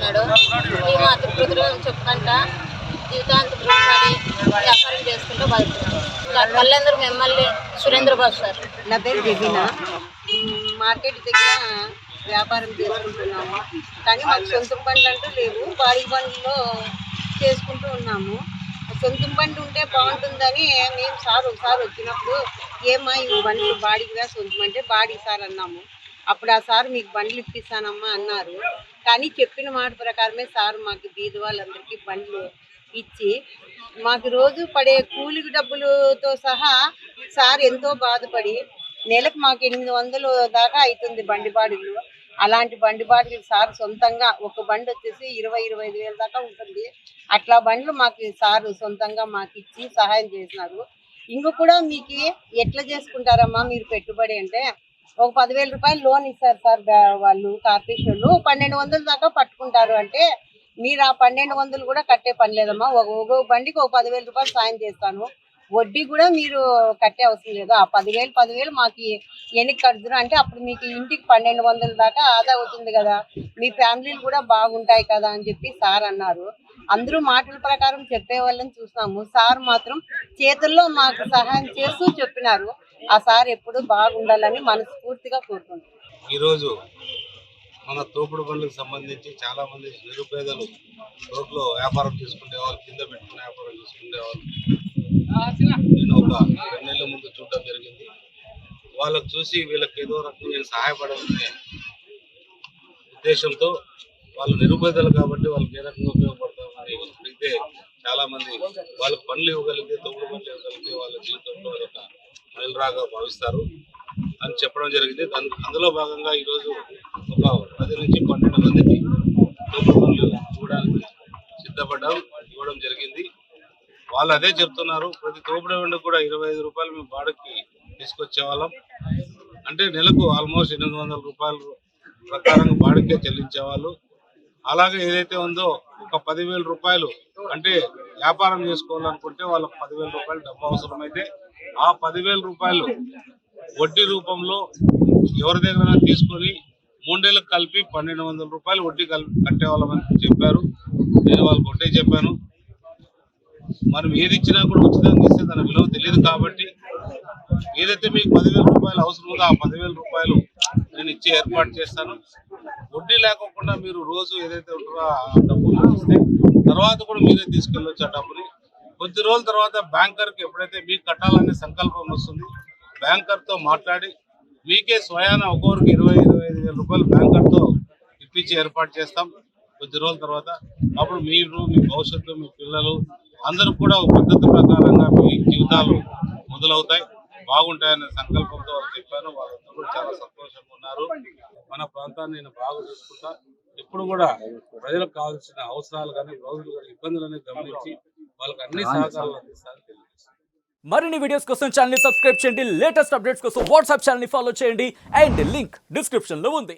చేస్తున్నాడు. ఈ మాత్రం కుదురు చెప్పుకుంటా జీవితాంతం రుణపడి వ్యాపారం చేసుకుంటూ బతుకుతున్నాడు. కళ్ళందరూ మిమ్మల్ని సురేంద్ర బాబు సార్. నా పేరు జబీనా. మార్కెట్ దగ్గర వ్యాపారం చేసుకుంటున్నాము, కానీ మాకు సొంత బండ్లు అంటూ లేవు. బాడీ బండ్లో చేసుకుంటూ ఉన్నాము. సొంత బండి ఉంటే బాగుంటుందని మేము ఒకసారి వచ్చినప్పుడు ఏమ్మా ఈ బండ్లు బాడీగా సొంతం అంటే బాడీ సార్ అన్నాము. అప్పుడు ఆ సార్ మీకు బండ్లు ఇప్పిస్తానమ్మా అన్నారు. కానీ చెప్పిన మాట ప్రకారమే సార్ మాకు బీద వాళ్ళందరికీ బండ్లు ఇచ్చి మాకు రోజు పడే కూలి డబ్బులతో సహా సార్ ఎంతో బాధపడి నెలకు మాకు 800 దాకా అవుతుంది బండి బాడీలు. అలాంటి బండి బాడీలు సార్ సొంతంగా ఒక బండి వచ్చేసి 20-25 వేల దాకా ఉంటుంది. అట్లా బండ్లు మాకు సార్ సొంతంగా మాకు ఇచ్చి సహాయం చేసినారు. ఇంక కూడా మీకు ఎట్లా చేసుకుంటారమ్మా మీరు పెట్టుబడి అంటే ఒక 10,000 రూపాయలు లోన్ ఇస్తారు సార్ వాళ్ళు కార్పొరేషన్ వాళ్ళు. 1,200 దాకా పట్టుకుంటారు. అంటే మీరు ఆ 1,200 కూడా కట్టే పని లేదమ్మా. ఒక బండికి ఒక 10,000 రూపాయలు సాయం చేస్తాను. వడ్డీ కూడా మీరు కట్టే అవసరం లేదు. ఆ 10,000 మాకు ఎన్నికి కడుతున్నారు అంటే అప్పుడు మీకు ఇంటికి 1,200 దాకా ఆదా అవుతుంది కదా, మీ ఫ్యామిలీలు కూడా బాగుంటాయి కదా అని చెప్పి సార్ అన్నారు. అందరూ మాటల ప్రకారం చెప్పే వాళ్ళని చూసినాము. సార్ మాత్రం చేతుల్లో మాకు సహాయం చేస్తూ చెప్పినారు. ఆ సార్ ఎప్పుడు బాగుండాలని మనస్ఫూర్తిగా కోరుకుంటున్నాం. ఈరోజు మన తోపుడు బండ్లకు సంబంధించి చాలా మంది నిరుపేదలు రోడ్లో వ్యాపారం చేసుకునే వాళ్ళు, కింద పెట్టుకుని వ్యాపారం చేసుకునే వాళ్ళు నేను ఒక 2 నెలల ముందు చూడడం జరిగింది. వాళ్ళకు చూసి వీళ్ళకి ఏదో రకంగా నేను సహాయపడాలనే ఉద్దేశంతో వాళ్ళు నిరుపేదలు కాబట్టి వాళ్ళకి ఏ రకంగా ఉపయోగపడతామని అడిగితే చాలా మంది వాళ్ళకి పనులు ఇవ్వగలిగితే, తోపుడు పనులు ఇవ్వగలిగితే వాళ్ళ జీవితంలో అదొక మైలురాగా భావిస్తారు అని చెప్పడం జరిగింది. అందులో భాగంగా ఈరోజు ఒక 10 నుంచి 12 మందికి తోపుడు పనులు ఇవ్వడానికి ఇవ్వడం జరిగింది. వాళ్ళు అదే చెప్తున్నారు, ప్రతి తోపుడు బండి కూడా 25 రూపాయలు మేము బాడుకి తీసుకొచ్చేవాళ్ళం. అంటే నెలకు ఆల్మోస్ట్ 800 రూపాయల ప్రకారంగా బాడుకే చెల్లించేవాళ్ళు. అలాగే ఏదైతే ఉందో ఒక 10,000 రూపాయలు అంటే వ్యాపారం చేసుకోవాలనుకుంటే వాళ్ళకి 10,000 రూపాయలు డబ్బు అవసరమైతే ఆ 10,000 రూపాయలు వడ్డీ రూపంలో ఎవరి దగ్గర తీసుకొని 3 నెలలకు కలిపి 1,200 రూపాయలు వడ్డీ కట్టేవాళ్ళమని చెప్పారు. నేను వాళ్ళకి ఒకటే చెప్పాను, మనం ఏది ఇచ్చినా కూడా ఉచితంగా ఇస్తే దాని విలువ తెలియదు కాబట్టి ఏదైతే మీకు 10,000 రూపాయలు అవసరం ఉందో ఆ 10,000 రూపాయలు నేను ఇచ్చే ఏర్పాటు చేస్తాను. వడ్డీ లేకుండా మీరు రోజు ఏదైతే ఉంటుందో ఆ డబ్బులు ఇస్తే తర్వాత కూడా మీరే తీసుకెళ్ళొచ్చు. ఆ డబ్బుని కొద్ది రోజుల తర్వాత బ్యాంకర్కి ఎప్పుడైతే మీకు కట్టాలనే సంకల్పం వస్తుంది, బ్యాంకర్తో మాట్లాడి మీకే స్వయాన ఒక్కొక్కరికి 20-25 వేల రూపాయలు బ్యాంకర్తో ఇప్పించి ఏర్పాటు చేస్తాం. కొద్ది రోజుల తర్వాత అప్పుడు మీరు, మీ భవిష్యత్తు, మీ పిల్లలు అందరూ కూడా ఒక పద్ధతి ప్రకారంగా మీ జీవితాలు మొదలవుతాయి, బాగుంటాయనే సంకల్పంతో వాళ్ళు చెప్పాను. వాళ్ళందరూ చాలా సంతోషంగా ఉన్నారు. మన ప్రాంతాన్ని నేను బాగా చూసుకుంటా, ఎప్పుడు కూడా ప్రజలకు కావాల్సిన అవసరాలు కానీ రోజులు కానీ ఇబ్బందులని గమనించి వాళ్ళకి అన్ని సహకారాలు అందిస్తారని తెలియజేస్తాను. మరిన్ని వీడియోస్ కోసం ఛానల్ ని సబ్స్క్రైబ్ చేయండి, లేటెస్ట్ అప్డేట్స్ కోసం వాట్సాప్ ఛానల్ ని ఫాలో చేయండి అండ్ లింక్ డిస్క్రిప్షన్ లో ఉంది.